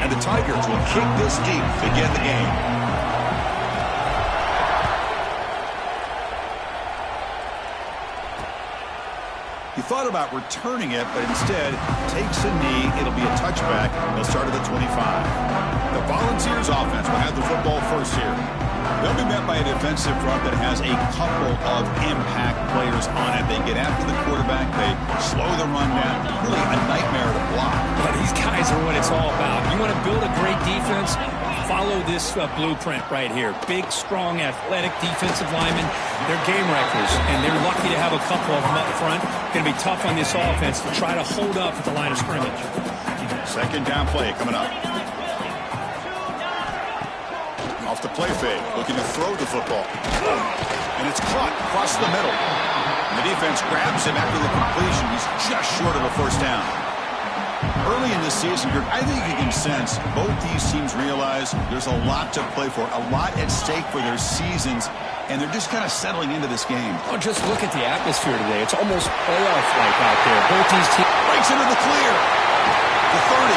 And the Tigers will kick this deep to begin the game. He thought about returning it, but instead takes a knee. It'll be a touchback. He'll start at the 25. The Volunteers offense will have the football first here. They'll be met by a defensive front that has a couple of impact players on it. They get after the quarterback. They slow the run down. Really a nightmare to block. Well, these guys are what it's all about. You want to build a great defense? Follow this blueprint right here. Big, strong, athletic defensive linemen. They're game wreckers, and they're lucky to have a couple of them up front. Going to be tough on this offense to try to hold up at the line of scrimmage. Second down play coming up. Off the play fake, looking to throw the football. And it's caught across the middle. And the defense grabs him after the completion. He's just short of a first down. Early in this season, I think you can sense both these teams realize there's a lot to play for, a lot at stake for their seasons, and they're just kind of settling into this game. Oh, just look at the atmosphere today. It's almost playoff-like out there. Both these teams breaks into the clear. The 30.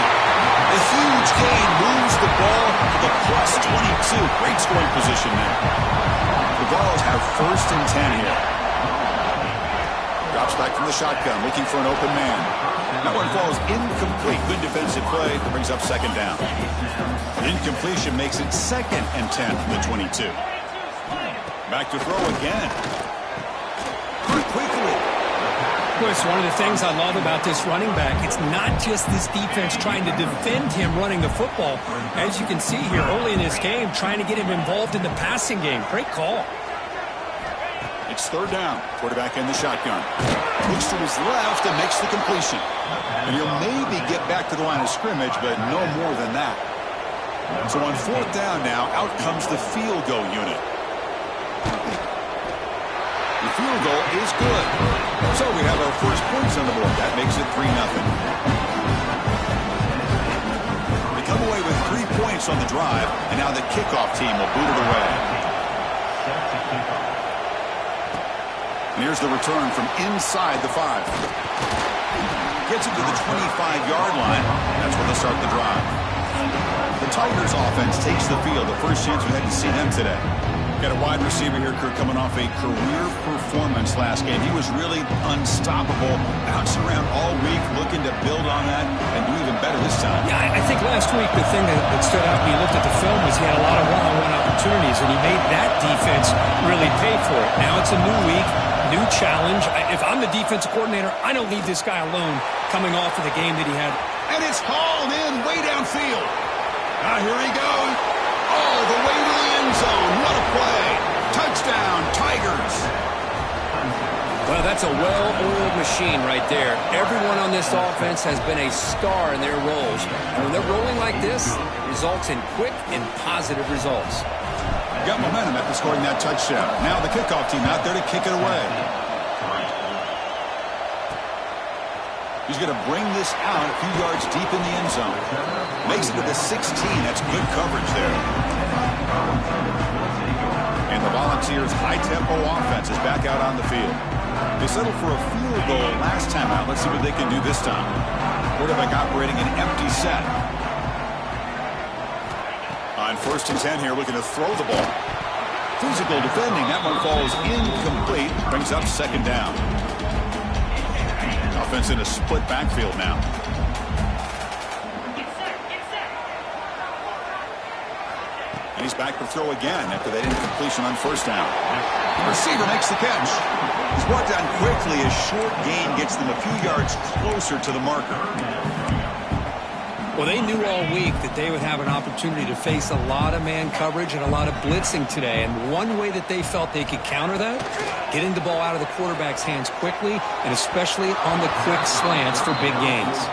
A huge gain moves the ball to the plus 22. Great scoring position there. The Vols have 1st and 10 here. Drops back from the shotgun, looking for an open man. That one falls incomplete. Good defensive play that brings up 2nd down. The incompletion makes it 2nd and 10 from the 22. Back to throw again. Quickly. It's one of the things I love about this running back. It's not just this defense trying to defend him running the football. As you can see here early in this game, trying to get him involved in the passing game. Great call. It's 3rd down. Quarterback in the shotgun. Looks to his left and makes the completion. And he'll maybe get back to the line of scrimmage, but no more than that. So on 4th down now, out comes the field goal unit. The field goal is good. So we have our first points on the board. That makes it 3-0. They come away with 3 points on the drive, and now the kickoff team will boot it away. And here's the return from inside the 5. Gets it to the 25-yard line. That's where they'll start the drive. The Tigers offense takes the field. The first chance we had to see them today. Got a wide receiver here, Kirk, coming off a career performance last game. He was really unstoppable, bouncing around all week, looking to build on that and do even better this time. Yeah, I think last week the thing that stood out when you looked at the film was he had a lot of one-on-one opportunities, and he made that defense really pay for it. Now it's a new week, new challenge. If I'm the defensive coordinator, I don't leave this guy alone coming off of the game that he had. And it's hauled in way downfield. Now here he goes. All the way to the end zone. What a play. Touchdown, Tigers. Well, that's a well-oiled machine right there. Everyone on this offense has been a star in their roles. And when they're rolling like this, it results in quick and positive results. Got momentum after scoring that touchdown. Now the kickoff team out there to kick it away. He's going to bring this out a few yards deep in the end zone. Makes it to the 16. That's good coverage there. And the Volunteers' high-tempo offense is back out on the field. They settled for a field goal last time out. Let's see what they can do this time. Quarterback operating an empty set. On 1st and 10 here, looking to throw the ball. Physical defending. That one falls incomplete. Brings up 2nd down. Offense in a split backfield now. And he's back to throw again after that incompletion on 1st down. The receiver makes the catch. He's brought down quickly. A short gain gets them a few yards closer to the marker. Well, they knew all week that they would have an opportunity to face a lot of man coverage and a lot of blitzing today. And one way that they felt they could counter that, getting the ball out of the quarterback's hands quickly, and especially on the quick slants for big gains.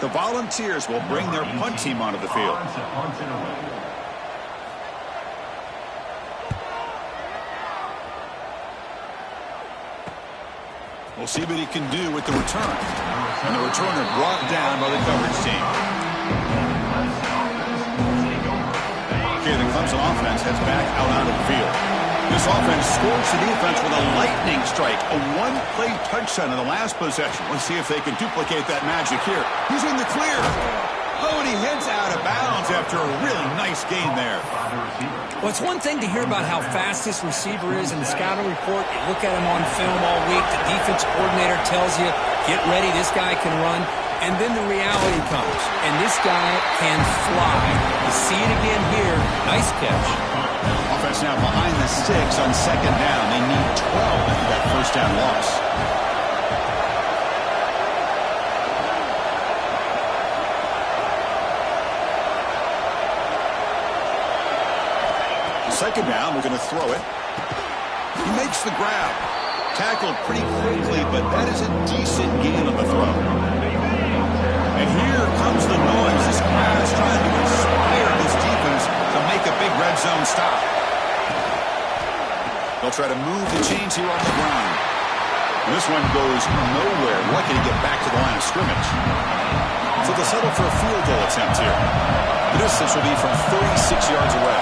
The Volunteers will bring their punt team onto the field. We'll see what he can do with the return. And the returner brought down by the coverage team. Okay, the Clemson offense heads back out onto the field. This offense scores the defense with a lightning strike. A one-play touchdown in the last possession. Let's see if they can duplicate that magic here. He's in the clear. Oh, and he heads out of bounds after a really nice gain there. Well, it's one thing to hear about how fast this receiver is in the scouting report. You look at him on film all week. The defense coordinator tells you, get ready, this guy can run. And then the reality comes, and this guy can fly. You see it again here. Nice catch. Offense now behind the sticks on second down. They need 12 after that first down loss. Second down, we're going to throw it. He makes the grab. Tackled pretty quickly, but that is a decent gain on the throw. And here comes the noise. This crowd is trying to inspire this defense to make a big red zone stop. They'll try to move the chains here on the ground. And this one goes nowhere. Lucky to get back to the line of scrimmage. So they'll settle for a field goal attempt here. The distance will be from 36 yards away.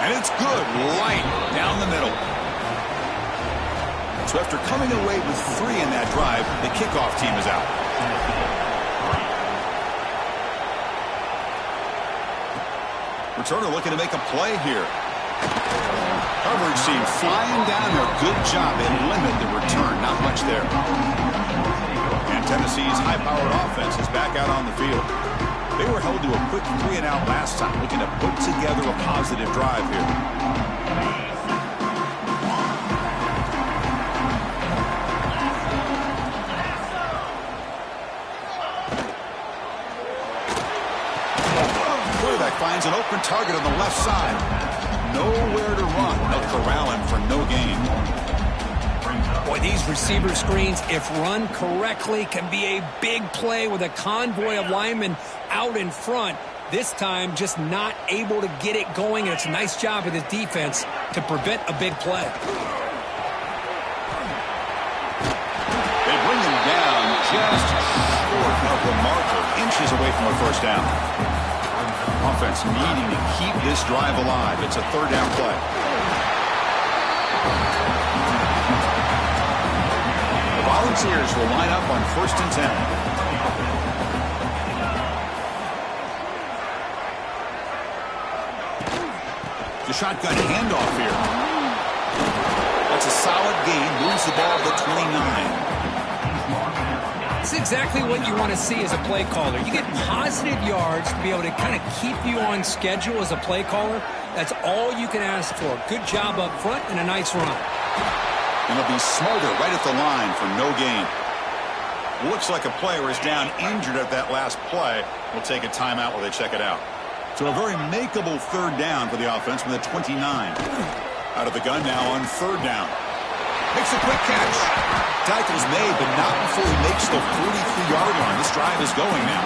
And it's good, right down the middle. So after coming away with 3 in that drive, the kickoff team is out. Returner looking to make a play here. Coverage team flying down there. Good job. They limit the return. Not much there. And Tennessee's high-powered offense is back out on the field. They were held to a quick 3-and-out last time, looking to put together a positive drive here. Quarterback finds an open target on the left side. Nowhere to run. They'll corral him for no gain. Boy, these receiver screens, if run correctly, can be a big play with a convoy of linemen out in front. This time, just not able to get it going, and it's a nice job of the defense to prevent a big play. They bring him down just short of the marker, inches away from a first down. Offense needing to keep this drive alive. It's a third down play. The Volunteers will line up on 1st and 10. The shotgun handoff here. That's a solid gain. Moves the ball to 29. It's exactly what you want to see as a play caller. You get positive yards to be able to kind of keep you on schedule as a play caller. That's all you can ask for. Good job up front and a nice run. And they'll be smarter right at the line for no gain. Looks like a player is down injured at that last play. We'll take a timeout while they check it out. So a very makeable third down for the offense from the 29. Out of the gun now on third down. Makes a quick catch. Tackle's made, but not before he makes the 43-yard line. This drive is going now.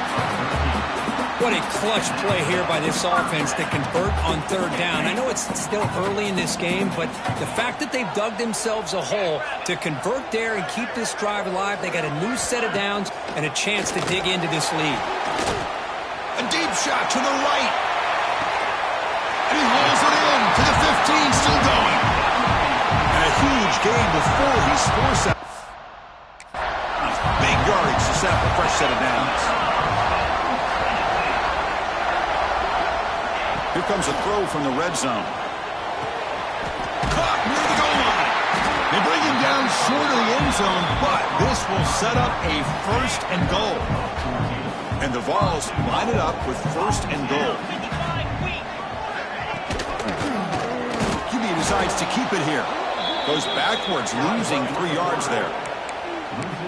What a clutch play here by this offense to convert on third down. I know it's still early in this game, but the fact that they've dug themselves a hole to convert there and keep this drive alive, they got a new set of downs and a chance to dig into this lead. A deep shot to the right. And he rolls it in to the 15, still going. And a huge gain before he scores that. Big yardage to set up a fresh set of downs. Here comes a throw from the red zone. Caught near the goal line. They bring him down short of the end zone, but this will set up a 1st and goal. And the Vols line it up with 1st and goal. QB decides to keep it here. Goes backwards, losing 3 yards there.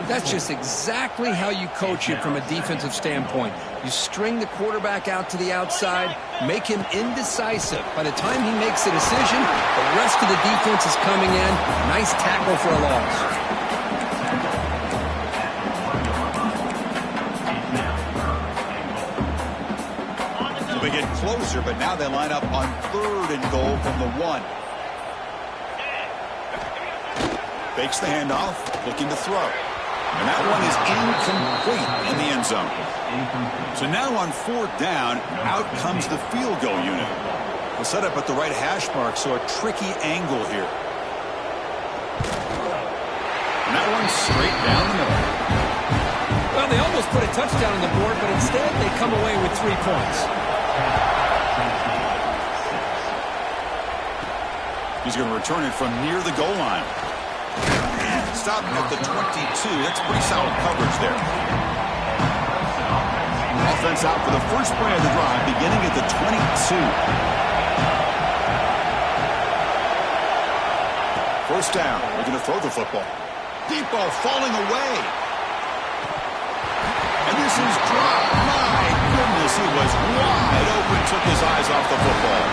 That's just exactly how you coach it from a defensive standpoint. You string the quarterback out to the outside, make him indecisive. By the time he makes a decision, the rest of the defense is coming in. Nice tackle for a loss. They get closer, but now they line up on 3rd and goal from the 1. Fakes the handoff, looking to throw. And that one is incomplete in the end zone. So now on 4th down, out comes the field goal unit. We'll set up at the right hash mark, so a tricky angle here. And that one's straight down the middle. Well, they almost put a touchdown on the board, but instead they come away with 3 points. He's going to return it from near the goal line. Stopped at the 22. That's pretty solid coverage there. Offense out for the first play of the drive, beginning at the 22. First down. We're going to throw the football. Deep ball falling away. And this is dropped. My goodness, he was wide open. Took his eyes off the football.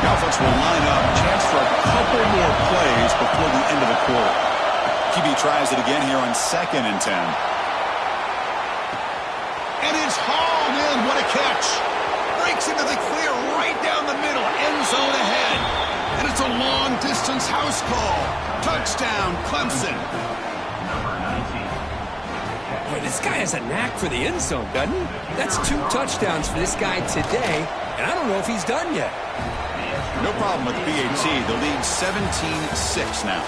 The offense will line up. Chance for a couple more plays before the end of the quarter. QB tries it again here on 2nd and 10. And it's hauled in. What a catch. Breaks into the clear right down the middle. End zone ahead. And it's a long-distance house call. Touchdown, Clemson. Boy, this guy has a knack for the end zone, doesn't he? That's 2 touchdowns for this guy today, and I don't know if he's done yet. No problem with BAT. The lead 17-6 now.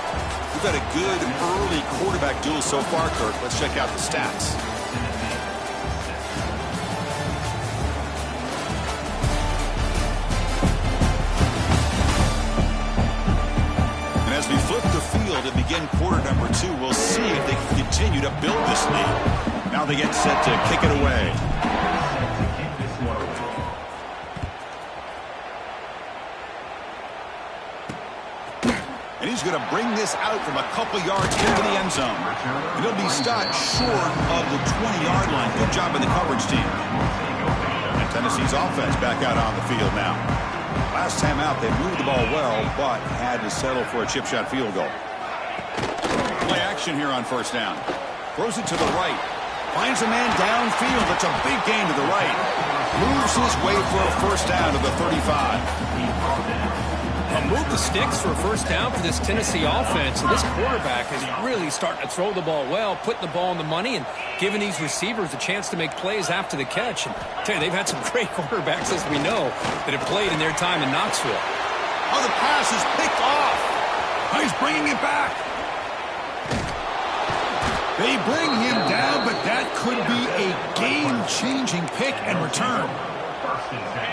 We've had a good early quarterback duel so far, Kirk. Let's check out the stats. And as we flip the field and begin quarter number 2, we'll see if they can continue to build this lead. Now they get set to kick it away. And he's going to bring this out from a couple yards into the end zone. And he'll be stopped short of the 20-yard line. Good job by the coverage team. And Tennessee's offense back out on the field now. Last time out, they moved the ball well, but had to settle for a chip shot field goal. Play action here on first down. Throws it to the right. Finds a man downfield. That's a big gain to the right. Moves his way for a first down to the 35. Move the sticks for a first down for this Tennessee offense. And this quarterback is really starting to throw the ball well, putting the ball on the money, and giving these receivers a chance to make plays after the catch. And I tell you, they've had some great quarterbacks, as we know, that have played in their time in Knoxville. Oh, the pass is picked off. Oh, he's bringing it back. They bring him down, but that could be a game-changing pick and return.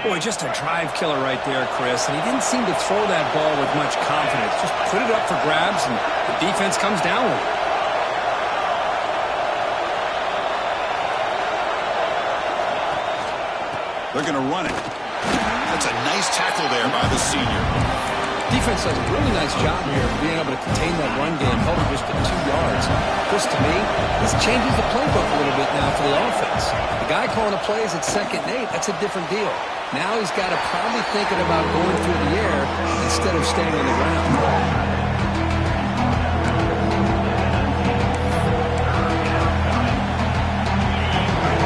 Boy, just a drive killer right there, Chris. And he didn't seem to throw that ball with much confidence. Just put it up for grabs, and the defense comes down with it. They're going to run it. That's a nice tackle there by the senior. Defense does a really nice job here of being able to contain that run game, held it just to 2 yards. Chris, to me, this changes the playbook a little bit now for the offense. The guy calling the plays at 2nd and 8, that's a different deal. Now he's got to probably thinking about going through the air instead of staying on the ground.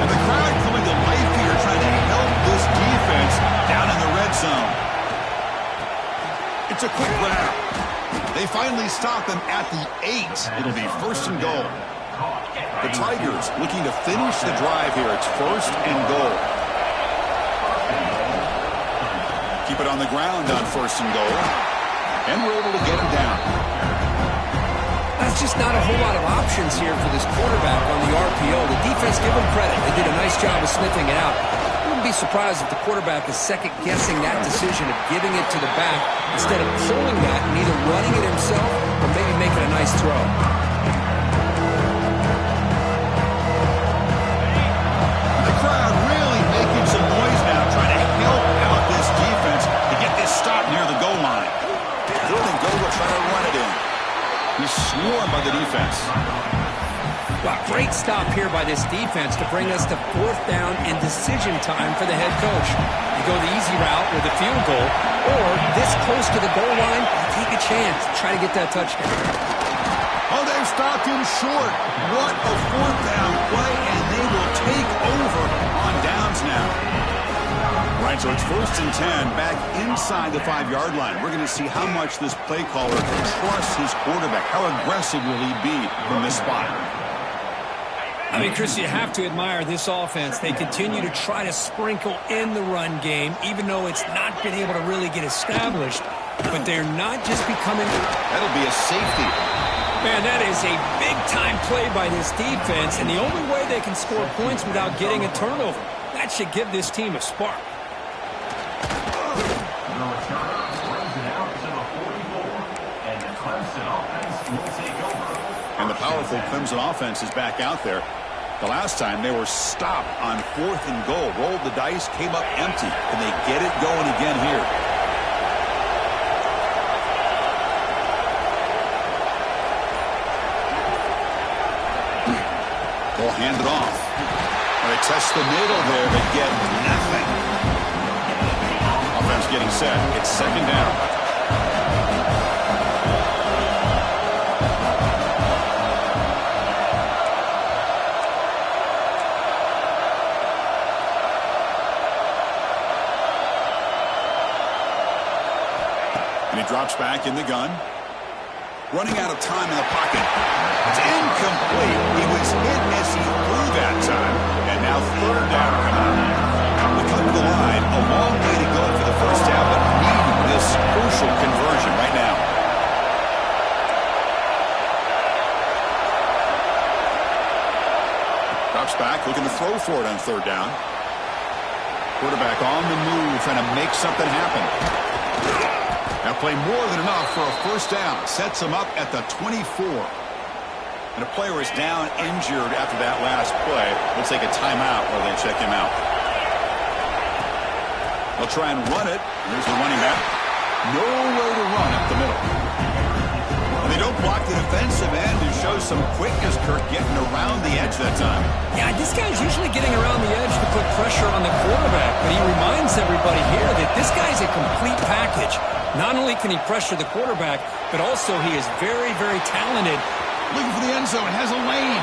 And the crowd coming to life here, trying to help this defense down in the red zone. It's a quick grab. They finally stop him at the 8. It'll be first and goal. The Tigers looking to finish the drive here. It's first and goal. Keep it on the ground on first and goal. And we're able to get him down. That's just not a whole lot of options here for this quarterback on the RPO. The defense, give them credit. They did a nice job of sniffing it out. I wouldn't be surprised if the quarterback is second-guessing that decision of giving it to the back instead of pulling that and either running it himself or maybe making a nice throw. The crowd really making some noise now, trying to help out this defense to get this stop near the goal line. Third and goal, will try to run it in. He's swarmed by the defense. Wow, great stop here by this defense to bring us to 4th down and decision time for the head coach. You go the easy route with a field goal, or this close to the goal line, take a chance, try to get that touchdown. Oh, they've stopped him short. What a 4th down play, and they will take over on downs now. Right, so it's first and 10, back inside the 5-yard line. We're going to see how much this play caller can trust his quarterback. How aggressive will he be from this spot? I mean, Chris, you have to admire this offense. They continue to try to sprinkle in the run game, even though it's not been able to really get established. But they're not just becoming... That'll be a safety. Man, that is a big-time play by this defense, and the only way they can score points without getting a turnover. That should give this team a spark. The returner brings it out to the 44, and the Clemson offense will take over. And the powerful Clemson offense is back out there. The last time they were stopped on 4th and goal, rolled the dice, came up empty. Can they get it going again here? They'll hand it off. They test the middle there, but get nothing. Offense getting set. It's 2nd down. And he drops back in the gun. Running out of time in the pocket. It's incomplete. He was hit as he threw that time. And now 3rd down coming up. We come to the line. A long way to go for the first down, but needing this crucial conversion right now. Drops back, looking to throw for it on 3rd down. Quarterback on the move, trying to make something happen. Now play more than enough for a first down. Sets him up at the 24. And a player is down injured after that last play. Looks like a timeout while they check him out. They'll try and run it. Here's the running back. Nowhere to run up the middle. And they don't block the defensive end and show some quickness, Kirk, getting around the edge that time. Yeah, this guy's usually getting around the edge to put pressure on the quarterback, but he reminds everybody here that this guy's a complete package. Not only can he pressure the quarterback, but also he is very, very talented. Looking for the end zone, has a lane.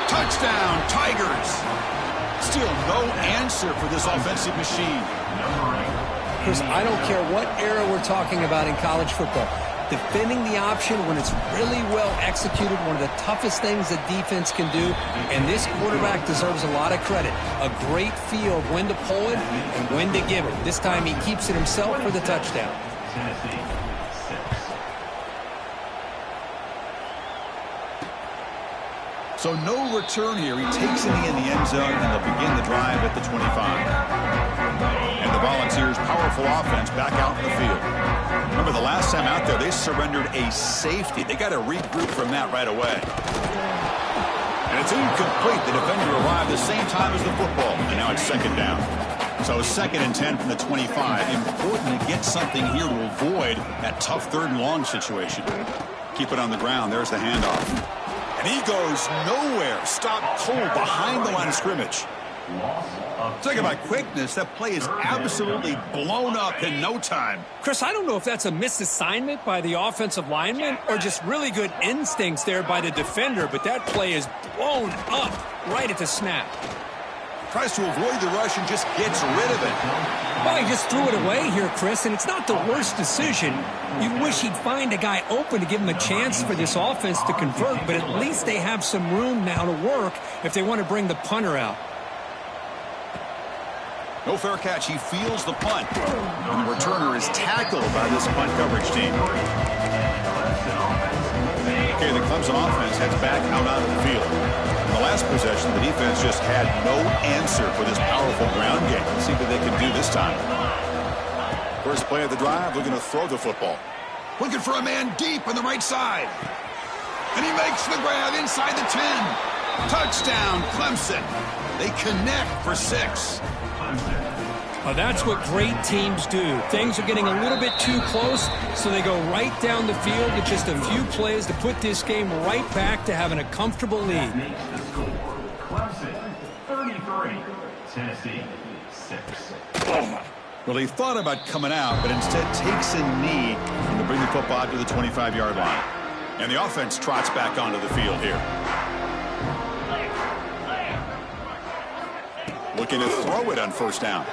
Touchdown, Tigers. Still no answer for this offensive machine. Chris, I don't care what era we're talking about in college football. Defending the option when it's really well executed, one of the toughest things that defense can do, and this quarterback deserves a lot of credit. A great feel of when to pull it and when to give it. This time he keeps it himself for the touchdown. Tennessee, 6. So no return here. He takes it in the end zone, and they'll begin the drive at the 25. And the Volunteers' powerful offense back out in the field. Remember, the last time out there, they surrendered a safety. They got to regroup from that right away. And it's incomplete. The defender arrived the same time as the football, and now it's 2nd down. So 2nd and 10 from the 25. Important to get something here to avoid that tough 3rd and long situation. Keep it on the ground. There's the handoff. And he goes nowhere. Stop cold behind the line of scrimmage. Talk about quickness. That play is absolutely blown up in no time. Chris, I don't know if that's a misassignment by the offensive lineman or just really good instincts there by the defender, but that play is blown up right at the snap. Tries to avoid the rush and just gets rid of it. Well, he just threw it away here, Chris, and it's not the worst decision. You wish he'd find a guy open to give him a chance for this offense to convert, but at least they have some room now to work if they want to bring the punter out. No fair catch. He feels the punt. And the returner is tackled by this punt coverage team. Okay, the Clemson offense heads back out onto the field. In the last possession, the defense just had no answer for this powerful ground game. Let's see what they can do this time. First play of the drive, looking to throw the football. Looking for a man deep on the right side. And he makes the grab inside the 10. Touchdown, Clemson. They connect for 6. Well, that's what great teams do. Things are getting a little bit too close, so they go right down the field with just a few plays to put this game right back to having a comfortable lead. Clemson, 33. Tennessee, 6. Well, he thought about coming out, but instead takes a knee and to bring the football to the 25-yard line. And the offense trots back onto the field here. Looking to throw it on first down.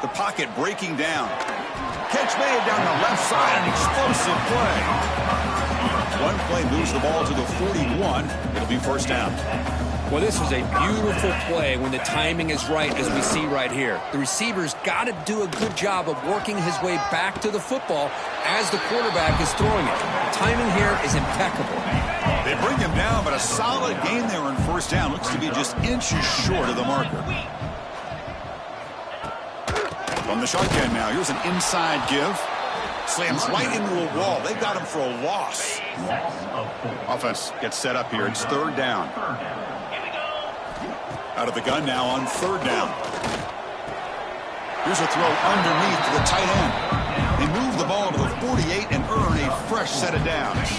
The pocket breaking down. Catch made down the left side, an explosive play. one play moves the ball to the 41. It'll be first down. Well, this was a beautiful play when the timing is right, as we see right here. The receiver's got to do a good job of working his way back to the football as the quarterback is throwing it. The timing here is impeccable. They bring him down, but a solid gain there on first down. Looks to be just inches short of the marker. From the shotgun now, here's an inside give. Slams right into a wall. They got him for a loss. Offense gets set up here. It's third down. Out of the gun now on third down. Here's a throw underneath to the tight end. They move the ball to the 48 and earn a fresh set of downs.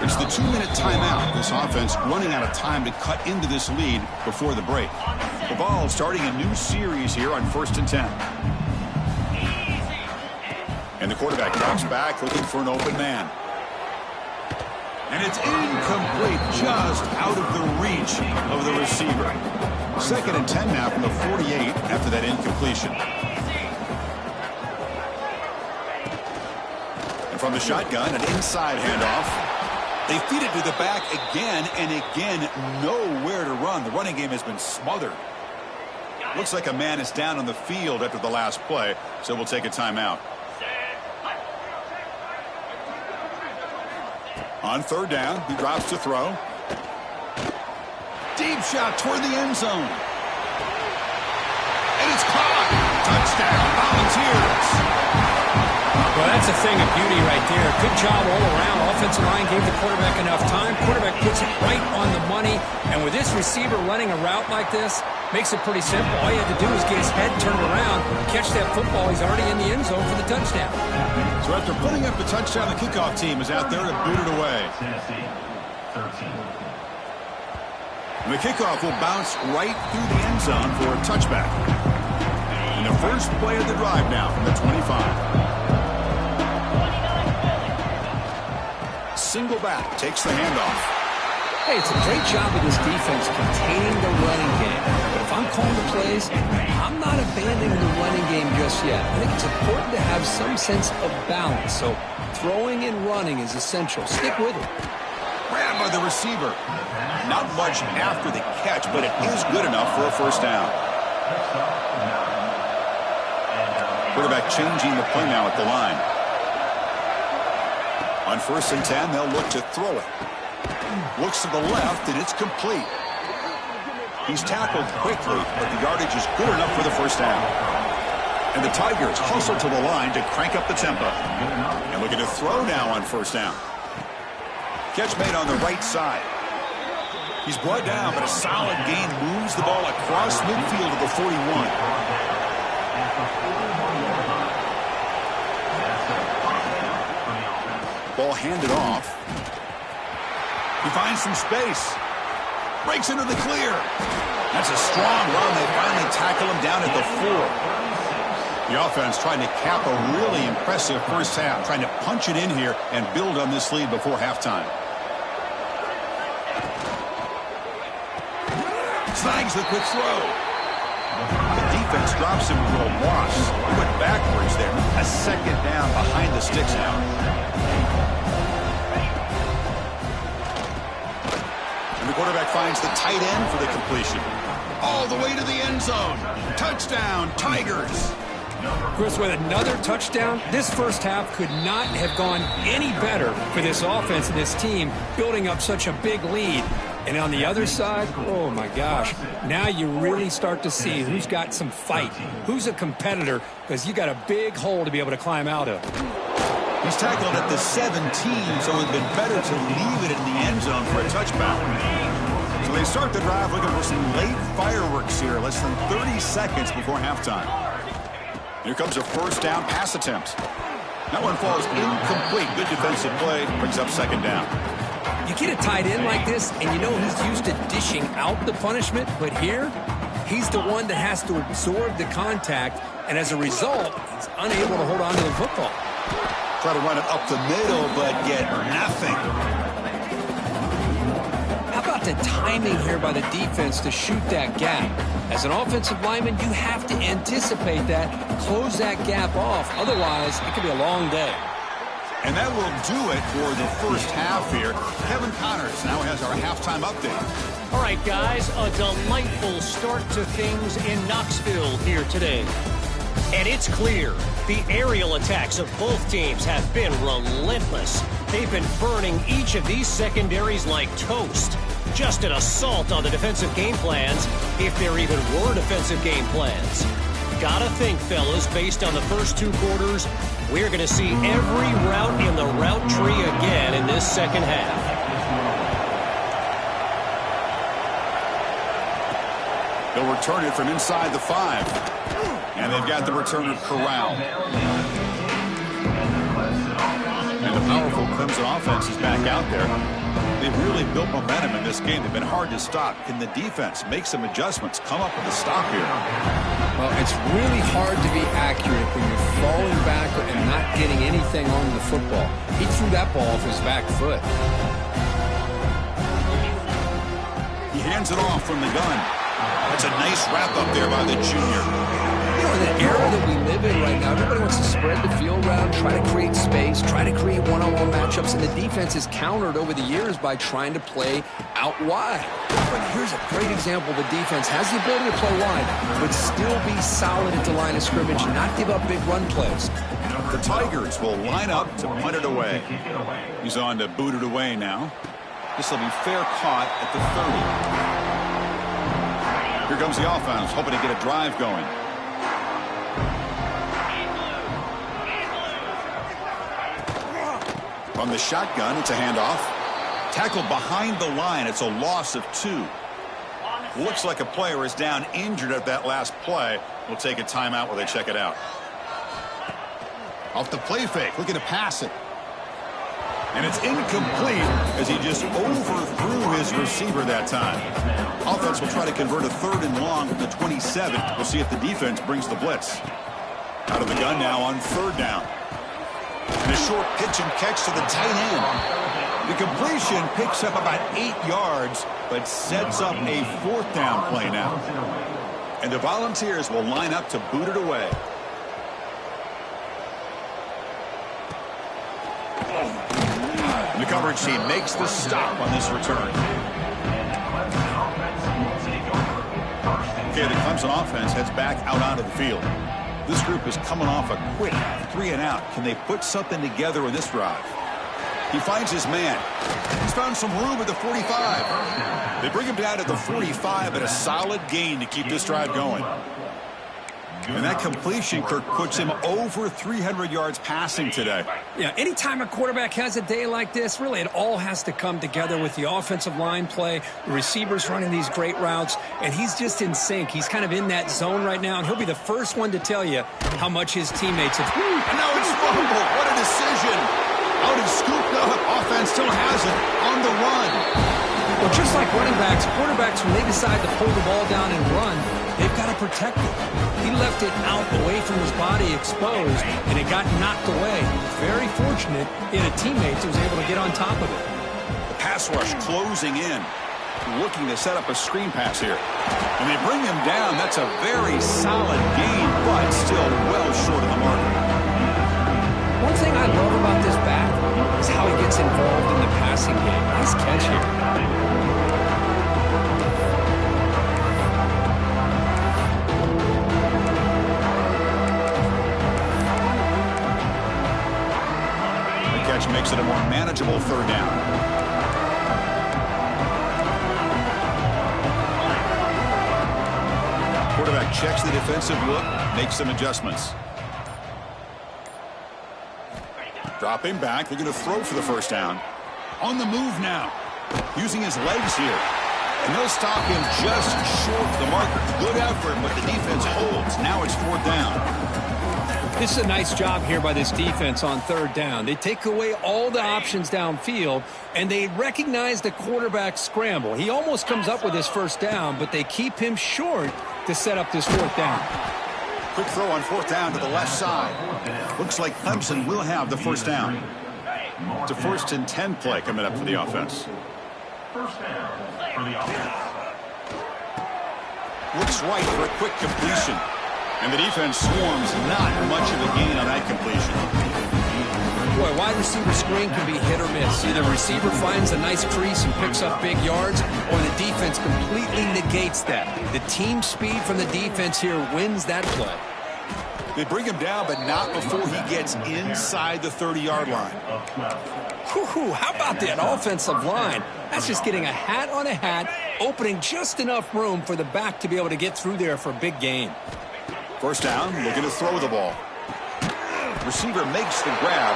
It's the 2-minute timeout. This offense running out of time to cut into this lead before the break. The ball starting a new series here on 1st and 10. And the quarterback drops back looking for an open man. And it's incomplete, just out of the reach of the receiver. 2nd and 10 now from the 48 after that incompletion. And from the shotgun, an inside handoff. They feed it to the back again and again, nowhere to run. The running game has been smothered. Looks like a man is down on the field after the last play, so we'll take a timeout. On third down, he drops to throw. Deep shot toward the end zone. And it's caught. Touchdown, Volunteers. Well, that's a thing of beauty right there. Good job all around. Offensive line gave the quarterback enough time. Quarterback puts it right on the money. And with this receiver running a route like this, makes it pretty simple. All you have to do is get his head turned around, catch that football. He's already in the end zone for the touchdown. So after putting up the touchdown, the kickoff team is out there to boot it away. Tennessee, 13. And the kickoff will bounce right through the end zone for a touchback. And the first play of the drive now from the 25. Single back, takes the handoff. Hey, it's a great job of this defense containing the running game. But if I'm calling the plays, I'm not abandoning the running game just yet. I think it's important to have some sense of balance. So throwing and running is essential. Stick with it. Grabbed by the receiver. Not much after the catch, but it is good enough for a first down. Quarterback changing the play now at the line. On 1st and 10, they'll look to throw it. Looks to the left, and it's complete. He's tackled quickly, but the yardage is good enough for the first down. And the Tigers hustle to the line to crank up the tempo. And looking to throw now on first down. Catch made on the right side. He's brought down, but a solid gain moves the ball across midfield to the 41. Ball handed off. He finds some space. Breaks into the clear. That's a strong run. They finally tackle him down at the 4. The offense trying to cap a really impressive first half, trying to punch it in here and build on this lead before halftime. Snags the quick throw. The defense drops him for a loss. He went backwards there. A second down behind the sticks now. And the quarterback finds the tight end for the completion. All the way to the end zone. Touchdown, Tigers. Chris, with another touchdown, this first half could not have gone any better for this offense and this team, building up such a big lead. And on the other side, oh my gosh, now you really start to see who's got some fight, who's a competitor, because you got a big hole to be able to climb out of. He's tackled at the 17, so it would have been better to leave it in the end zone for a touchback. So they start the drive looking for some late fireworks here, less than 30 seconds before halftime. Here comes a first down pass attempt. That one falls incomplete. Good defensive play, brings up second down. You get a tight end like this, and you know he's used to dishing out the punishment, but here, he's the one that has to absorb the contact, and as a result, he's unable to hold on to the football. Try to run it up the middle, but get nothing. How about the timing here by the defense to shoot that gap? As an offensive lineman, you have to anticipate that, close that gap off. Otherwise, it could be a long day. And that will do it for the first half here. Kevin Connors now has our halftime update. All right, guys, a delightful start to things in Knoxville here today. And it's clear the aerial attacks of both teams have been relentless. They've been burning each of these secondaries like toast. Just an assault on the defensive game plans, if there even were defensive game plans. Gotta think, fellas, based on the first two quarters, we're going to see every route in the route tree again in this second half. They'll return it from inside the 5. And they've got the returner corralled. And the powerful Clemson offense is back out there. They've really built momentum in this game. They've been hard to stop. Can the defense make some adjustments, come up with a stop here? Well, it's really hard to be accurate when you're falling back and not getting anything on the football. He threw that ball off his back foot. He hands it off from the gun. That's a nice wrap up there by the junior. You know, in the era that we live in right now, everybody wants to spread the field around, try to create space, try to create one-on-one matchups, and the defense is countered over the years by trying to play out wide. But here's a great example. The defense has the ability to play wide, but still be solid at the line of scrimmage, not give up big run plays. The Tigers will line up to punt it away. He's on to boot it away now. This will be fair caught at the 30. Here comes the offense, hoping to get a drive going. From the shotgun, it's a handoff. Tackled behind the line. It's a loss of 2. Looks like a player is down injured at that last play. We'll take a timeout while they check it out. Off the play fake, looking to pass it. And it's incomplete as he just overthrew his receiver that time. Offense will try to convert a 3rd and long from the 27. We'll see if the defense brings the blitz. Out of the gun now on 3rd down. And a short pitch and catch to the tight end. The completion picks up about 8 yards, but sets up a 4th down play now. And the Volunteers will line up to boot it away. And the coverage team makes the stop on this return. Okay, the Clemson offense heads back out onto the field. This group is coming off a quick 3 and out. Can they put something together in this drive? He finds his man. He's found some room at the 45. They bring him down at the 45, but a solid gain to keep this drive going. And that completion, Kirk, puts him over 300 yards passing today. Yeah, anytime a quarterback has a day like this, really it all has to come together with the offensive line play, the receivers running these great routes, and he's just in sync. He's kind of in that zone right now, and he'll be the first one to tell you how much his teammates have. And now it's fumble. What a decision. Out and scooped up. Offense still has it on the run. Well, just like running backs, quarterbacks, when they decide to pull the ball down and run, they've got to protect it. He left it out away from his body exposed, and it got knocked away. Very fortunate in a teammate who was able to get on top of it. The pass rush closing in, looking to set up a screen pass here. And they bring him down. That's a very solid gain, but still well short of the mark. One thing I love about this back is how he gets involved in the passing game. Nice catch here. Makes it a more manageable 3rd down. Quarterback checks the defensive look, makes some adjustments. Dropping back, they're going to throw for the 1st down. On the move now, using his legs here. And they'll stop him just short of the marker. Good effort, but the defense holds. Now it's 4th down. This is a nice job here by this defense on 3rd down. They take away all the options downfield, and they recognize the quarterback scramble. He almost comes up with his 1st down, but they keep him short to set up this 4th down. Quick throw on 4th down to the left side. Looks like Clemson will have the 1st down. It's a 1st and 10 play coming up for the offense. 1st down for the offense. Looks right for a quick completion. And the defense swarms, not much of a gain on that completion. Boy, wide receiver screen can be hit or miss. Either receiver finds a nice crease and picks up big yards, or the defense completely negates that. The team speed from the defense here wins that play. They bring him down, but not before he gets inside the 30-yard line. Whew, how about that offensive line? That's just getting a hat on a hat, opening just enough room for the back to be able to get through there for a big gain. First down, looking to throw the ball. Receiver makes the grab.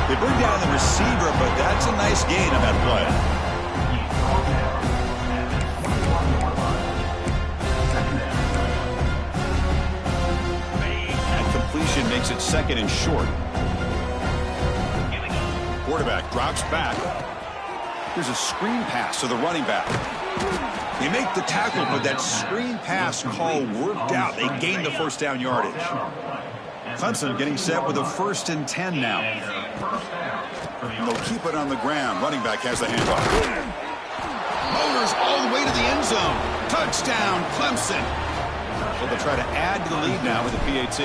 They bring down the receiver, but that's a nice gain on that play. And completion makes it second and short. Quarterback drops back. Here's a screen pass to the running back. They make the tackle, but that screen pass call worked out. They gained the first down yardage. Clemson getting set with a 1st and 10 now. They'll keep it on the ground. Running back has the handoff. Motors all the way to the end zone. Touchdown, Clemson. So they'll try to add to the lead now with the PAT.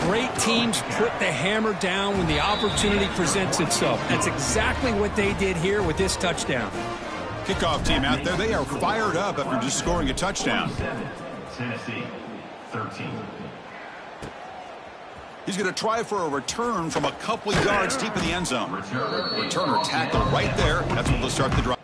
Great teams put the hammer down when the opportunity presents itself. That's exactly what they did here with this touchdown. Kickoff team out there, they are fired up after just scoring a touchdown. Tennessee, 13. He's going to try for a return from a couple of yards deep in the end zone. Returner tackled right there. That's when they'll start the drive.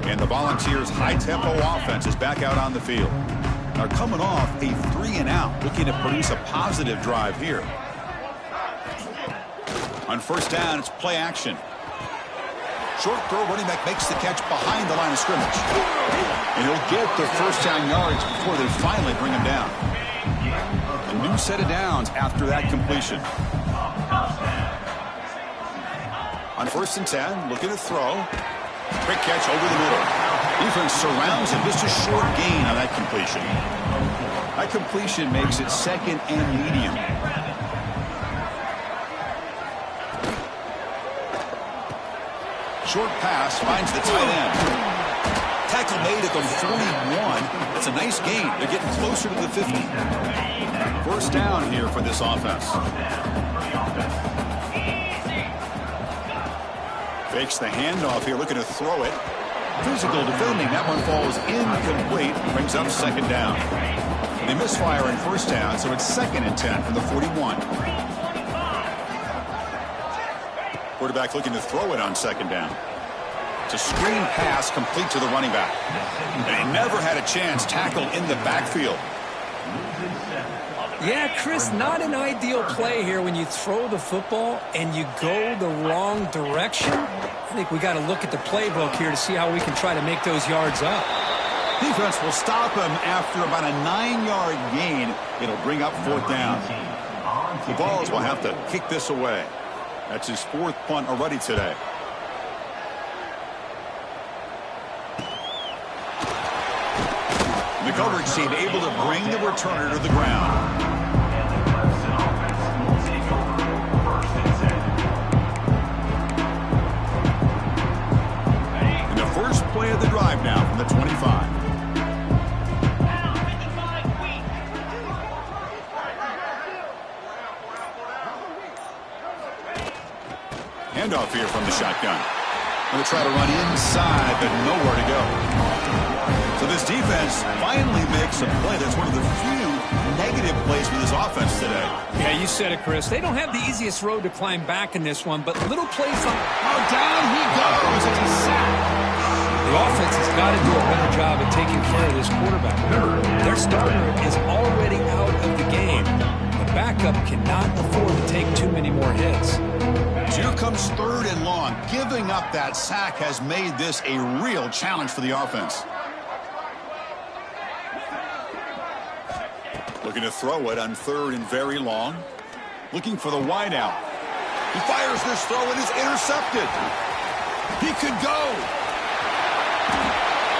And the Volunteers' high-tempo offense is back out on the field. They're coming off a 3-and-out, looking to produce a positive drive here. On first down, it's play action. Short throw, running back makes the catch behind the line of scrimmage. And he'll get the first down yards before they finally bring him down. A new set of downs after that completion. On first and 10, looking to throw. Quick catch over the middle. Defense surrounds him. Just a short gain on that completion. That completion makes it second and medium. Short pass finds the tight end. Tackle made at the 41. That's a nice gain. They're getting closer to the 50. First down here for this offense. Fakes the handoff here, looking to throw it. Physical defending. That one falls incomplete. Brings up second down. They misfire in first down, so it's second and 10 from the 41. Quarterback looking to throw it on second down. It's a screen pass complete to the running back. And he never had a chance tackled in the backfield. Yeah, Chris, not an ideal play here when you throw the football and you go the wrong direction. I think we got to look at the playbook here to see how we can try to make those yards up. Defense will stop him after about a 9-yard gain. It'll bring up fourth down. The Vols will have to kick this away. That's his 4th punt already today. The coverage team able to bring the returner to the ground. And the first play of the drive now from the 25. Handoff here from the shotgun. Going to try to run inside, but nowhere to go. So this defense finally makes a play. That's one of the few negative plays for this offense today. Yeah, you said it, Chris. They don't have the easiest road to climb back in this one, but little plays like... Oh, down he goes. It's a sack. The offense has got to do a better job at taking care of this quarterback. Their starter is already out of the game. The backup cannot afford to take too many more hits. Here comes 3rd and long. Giving up that sack has made this a real challenge for the offense. Looking to throw it on 3rd and very long. Looking for the wideout. He fires this throw and is intercepted. He could go.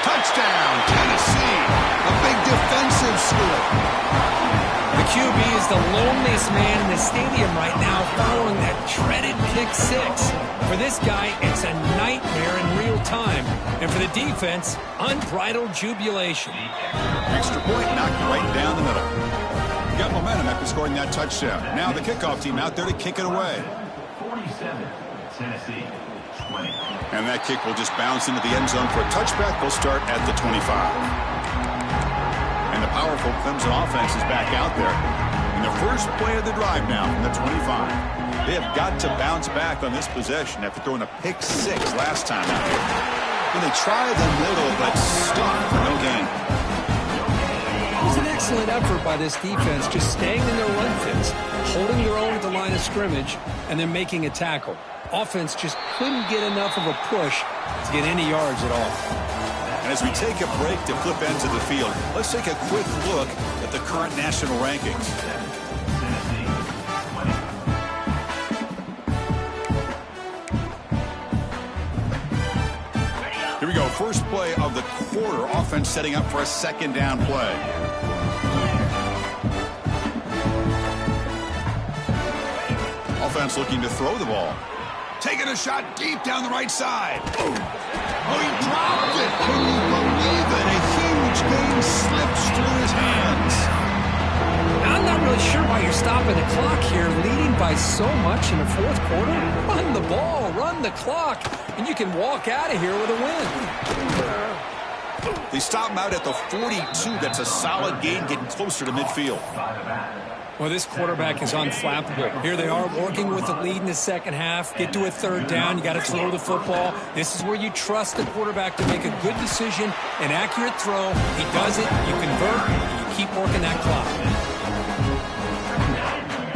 Touchdown, Tennessee. A big defensive score. The QB is the loneliest man in the stadium right now following that dreaded pick six. For this guy, it's a nightmare in real time. And for the defense, unbridled jubilation. Extra point knocked right down the middle. Got momentum after scoring that touchdown. Now the kickoff team out there to kick it away. 47, Tennessee, 20. And that kick will just bounce into the end zone for a touchback. They'll start at the 25. And the powerful Clemson offense is back out there. In the first play of the drive now from the 25. They have got to bounce back on this possession after throwing a pick six last time out here. When they try the middle, but stop for no gain. It was an excellent effort by this defense, just staying in their run fits, holding their own at the line of scrimmage, and then making a tackle. Offense just couldn't get enough of a push to get any yards at all. And as we take a break to flip ends of the field, let's take a quick look at the current national rankings. Tennessee, 20. Here we go. First play of the quarter. Offense setting up for a second down play. Offense looking to throw the ball. Taking a shot deep down the right side. Oh, he dropped it. Can you believe it? A huge game slips through his hands. I'm not really sure why you're stopping the clock here, leading by so much in the fourth quarter. Run the ball, run the clock, and you can walk out of here with a win. They stop him out at the 42. That's a solid gain, getting closer to midfield. Well, this quarterback is unflappable. Here they are working with the lead in the second half. Get to a third down. You got to throw the football. This is where you trust the quarterback to make a good decision, an accurate throw. He does it. You convert, and you keep working that clock.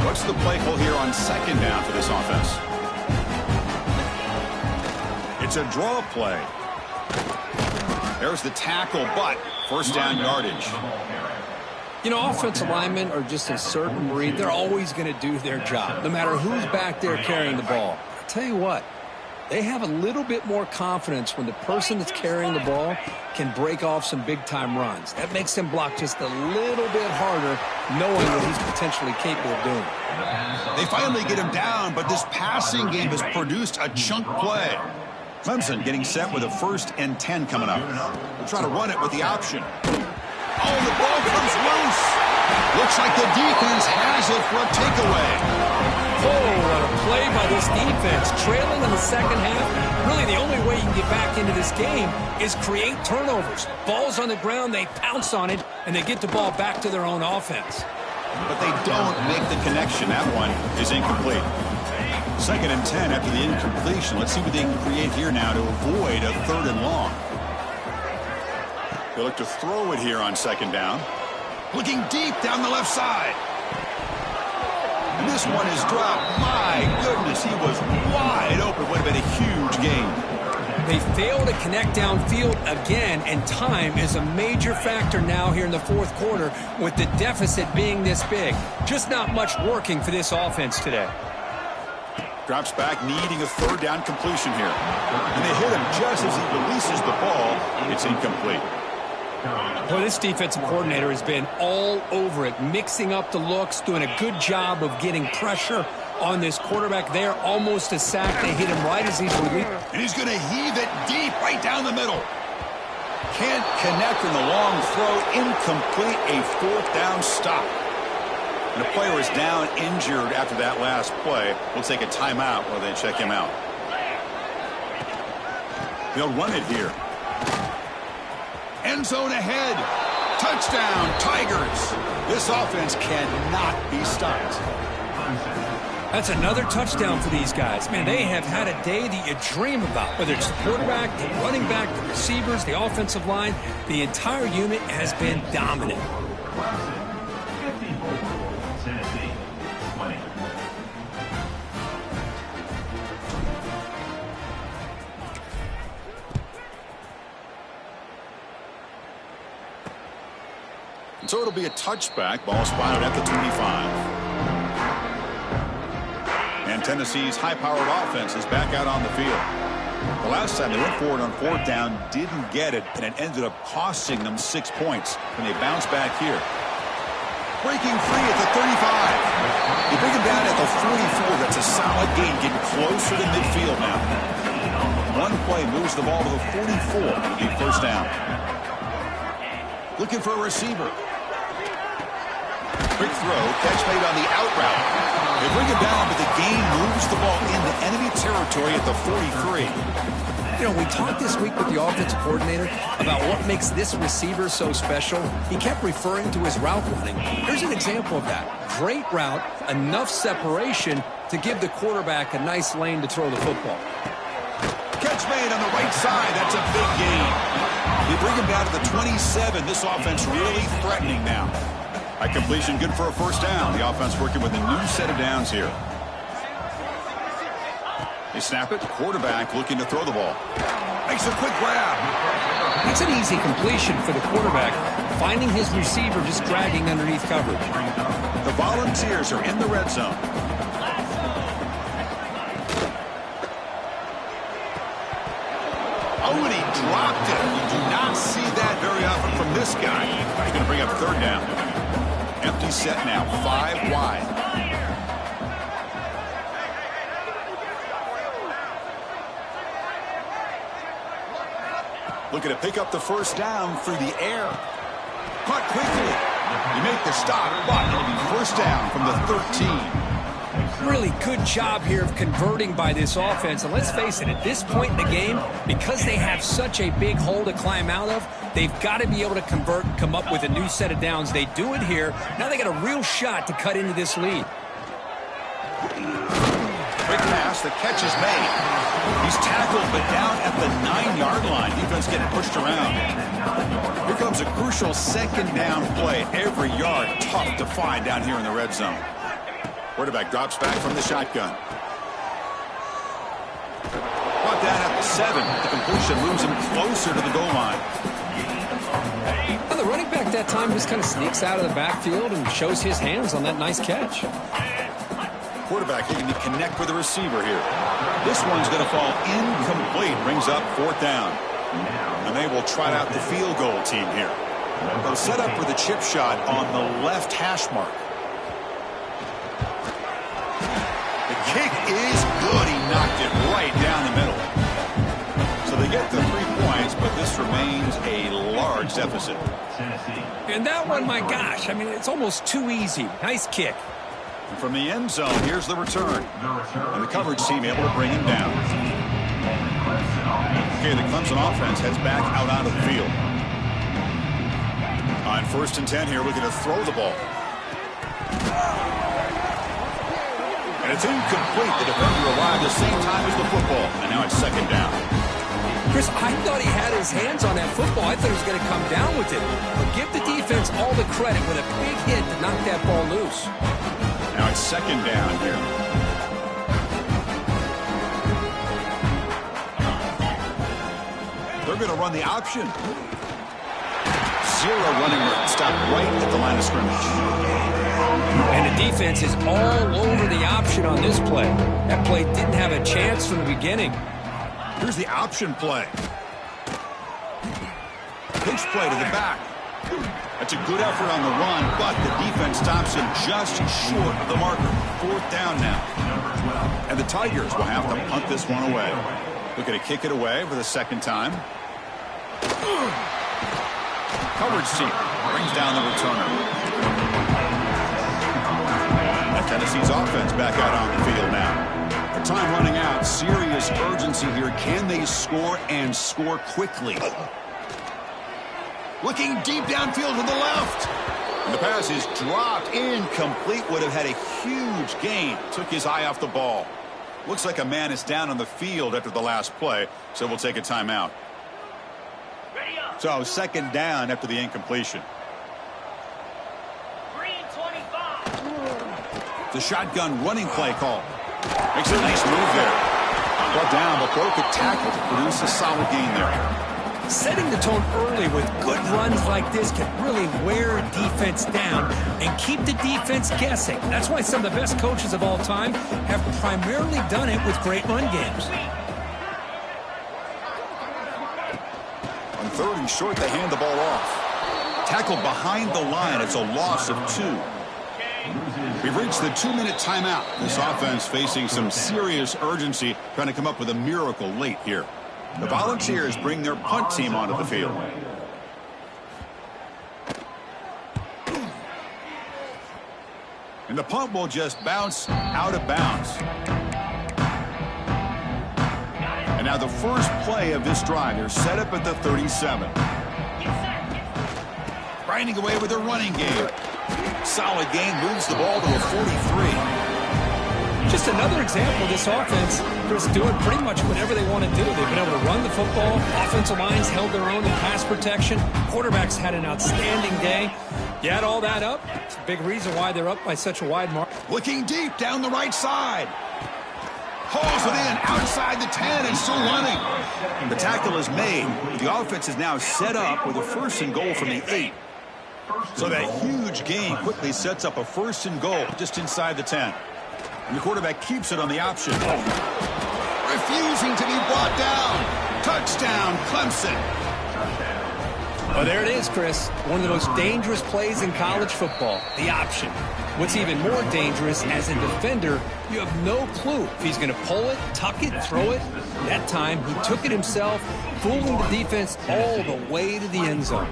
What's the play call here on second down for this offense? It's a draw play. There's the tackle, but first down yardage. You know, offensive linemen are just a certain breed. They're always going to do their job, no matter who's back there carrying the ball. I'll tell you what, they have a little bit more confidence when the person that's carrying the ball can break off some big-time runs. That makes them block just a little bit harder, knowing what he's potentially capable of doing. They finally get him down, but this passing game has produced a chunk play. Clemson getting set with a 1st and 10 coming up. They'll try to run it with the option. Oh, the ball comes loose. Looks like the defense has it for a takeaway. Oh, what a play by this defense. Trailing in the second half. Really, the only way you can get back into this game is create turnovers. Ball's on the ground, they pounce on it, and they get the ball back to their own offense. But they don't make the connection. That one is incomplete. 2nd and 10 after the incompletion. Let's see what they can create here now to avoid a 3rd and long. They look to throw it here on 2nd down. Looking deep down the left side. And this one is dropped. My goodness, he was wide open. Would have been a huge gain. They fail to connect downfield again, and time is a major factor now here in the fourth quarter with the deficit being this big. Just not much working for this offense today. Drops back, needing a 3rd down completion here. And they hit him just as he releases the ball. It's incomplete. Well, this defensive coordinator has been all over it, mixing up the looks, doing a good job of getting pressure on this quarterback there. Almost a sack. They hit him right as he's released. And he's going to heave it deep right down the middle. Can't connect in the long throw. Incomplete. A 4th down stop. And the player is down injured after that last play. We'll take a timeout while they check him out. They'll run it here. End zone ahead. Touchdown, Tigers. This offense cannot be stopped. That's another touchdown for these guys. Man, they have had a day that you dream about. Whether it's the quarterback, the running back, the receivers, the offensive line, the entire unit has been dominant. Tennessee, 20. So it'll be a touchback. Ball spotted at the 25. And Tennessee's high-powered offense is back out on the field. The last time they went forward on 4th down, didn't get it, and it ended up costing them 6 points when they bounce back here. breaking free at the 35. You bring him down at the 44. That's a solid gain, getting closer to midfield now. One play moves the ball to the 44. It'll be first down. Looking for a receiver. Quick throw, catch made on the out route. They bring him down, but the gain moves the ball into enemy territory at the 43. You know, we talked this week with the offensive coordinator about what makes this receiver so special. He kept referring to his route running. Here's an example of that. Great route, enough separation to give the quarterback a nice lane to throw the football. Catch made on the right side. That's a big gain. They bring him down to the 27. This offense really threatening now. By completion, good for a first down. The offense working with a new set of downs here. They snap it. Quarterback looking to throw the ball. Makes a quick grab. That's an easy completion for the quarterback, finding his receiver just dragging underneath coverage. The Volunteers are in the red zone. Oh, and he dropped it. You do not see that very often from this guy. He's going to bring up third down. Empty set now, 5 wide. Looking to pick up the first down through the air. Caught quickly. You make the stop, but it'll be first down from the 13. Really good job here of converting by this offense. And let's face it, at this point in the game, because they have such a big hole to climb out of, they've got to be able to convert and come up with a new set of downs. They do it here. Now they got a real shot to cut into this lead. Quick pass, the catch is made. He's tackled, but down at the 9-yard line. Defense getting pushed around. Here comes a crucial second down play. Every yard tough to find down here in the red zone. Quarterback drops back from the shotgun. Brought down at the 7. The completion moves him closer to the goal line. Well, the running back that time just kind of sneaks out of the backfield and shows his hands on that nice catch. Quarterback looking to connect with the receiver here. This one's going to fall incomplete. Brings up fourth down. And they will trot out the field goal team here. They'll set up with a chip shot on the left hash mark. The kick is good. He knocked it right down the middle. So they get the 3 points, but this remains a large deficit. And that one, my gosh, I mean, it's almost too easy. Nice kick. And from the end zone, here's the return. And the coverage team able to bring him down. Okay, the Clemson offense heads back out onto the field. On first and 10 here, looking to throw the ball. And it's incomplete. The defender arrived the same time as the football. And now it's second down. Chris, I thought he had his hands on that football. I thought he was going to come down with it. But give the defense all the credit with a big hit to knock that ball loose. Now it's second down here. They're going to run the option. Zero running room. Stop right at the line of scrimmage. And the defense is all over the option on this play. That play didn't have a chance from the beginning. Here's the option play. Pitch play to the back. That's a good effort on the run, but the defense stops him just short of the marker. Fourth down now. And the Tigers will have to punt this one away. Looking to kick it away for the second time. Coverage team brings down the returner. And Tennessee's offense back out on the field now. The time running out. Serious urgency here. Can they score and score quickly? Looking deep downfield to the left. And the pass is dropped incomplete. Would have had a huge gain. Took his eye off the ball. Looks like a man is down on the field after the last play, so we'll take a timeout. So second down after the incompletion. The shotgun running play call. Makes a nice move there. Brought down, but broke a tackle to produce a solid gain there. Setting the tone early with good runs like this can really wear a defense down and keep the defense guessing. That's why some of the best coaches of all time have primarily done it with great run games. On third and short, they hand the ball off. Tackled behind the line. It's a loss of 2. We've reached the 2-minute timeout. This offense facing some serious urgency, trying to come up with a miracle late here. The Volunteers bring their punt team onto the field. And the punt will just bounce out of bounds. And now the first play of this drive. They're set up at the 37. Grinding away with their running game. Solid gain, moves the ball to a 43. Just another example of this offense, Chris, doing pretty much whatever they want to do. They've been able to run the football. Offensive lines held their own in pass protection. Quarterbacks had an outstanding day. You add all that up, it's a big reason why they're up by such a wide mark. Looking deep down the right side. Hauls it in outside the 10 and still running. The tackle is made. The offense is now set up with a 1st and goal from the 8. So that huge gain quickly sets up a 1st and goal just inside the 10. And the quarterback keeps it on the option. Refusing to be brought down. Touchdown, Clemson. Well, there it is, Chris. One of the most dangerous plays in college football, the option. What's even more dangerous, as a defender, you have no clue if he's going to pull it, tuck it, throw it. That time, he took it himself, fooling the defense all the way to the end zone.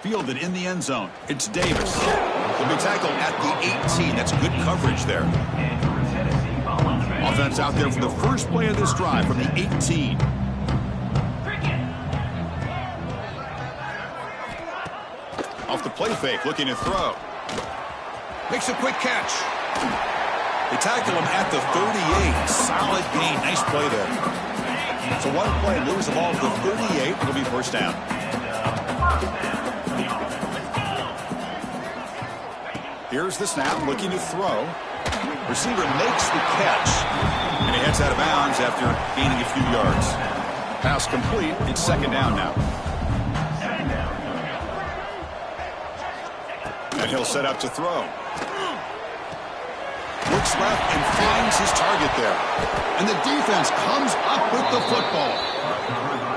Fielded in the end zone. It's Davis. He'll be tackled at the 18. That's good coverage there. Offense out there for the first play of this drive from the 18. Off the play fake, looking to throw. Makes a quick catch. They tackle him at the 38. Solid gain. Nice play there. So one play, moves the ball to the 38. It'll be 1st down. Here's the snap, looking to throw. Receiver makes the catch. And he heads out of bounds after gaining a few yards. Pass complete. It's 2nd down now. And he'll set up to throw. Looks left and finds his target there. And the defense comes up with the football.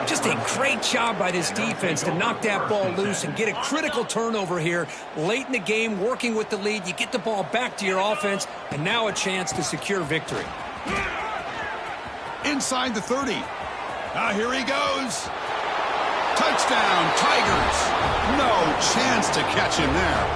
Just a great job by this defense to knock that ball loose and get a critical turnover here late in the game, working with the lead. You get the ball back to your offense, and now a chance to secure victory. Inside the 30. Here he goes. Touchdown, Tigers. No chance to catch him there.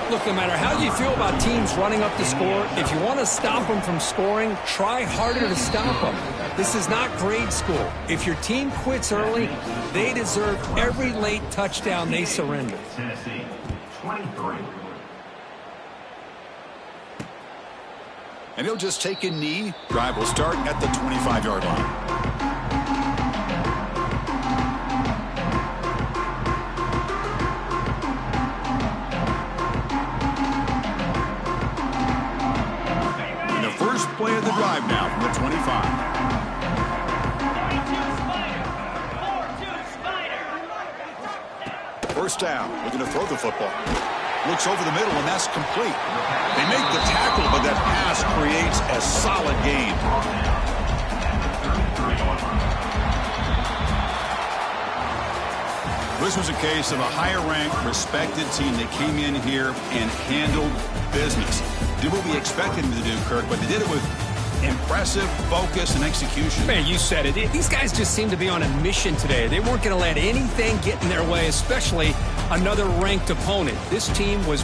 Look, no matter how you feel about teams running up the score, if you want to stop them from scoring, try harder to stop them. This is not grade school. If your team quits early, they deserve every late touchdown they surrender. Tennessee, 23. And he'll just take a knee. Drive will start at the 25-yard line. Play of the drive now from the 25. First down, looking to throw the football. Looks over the middle, and that's complete. They make the tackle, but that pass creates a solid gain. This was a case of a higher-ranked, respected team that came in here and handled business. Did what we expected them to do, Kirk, but they did it with impressive focus and execution. Man, you said it. These guys just seem to be on a mission today. They weren't going to let anything get in their way, especially another ranked opponent. This team was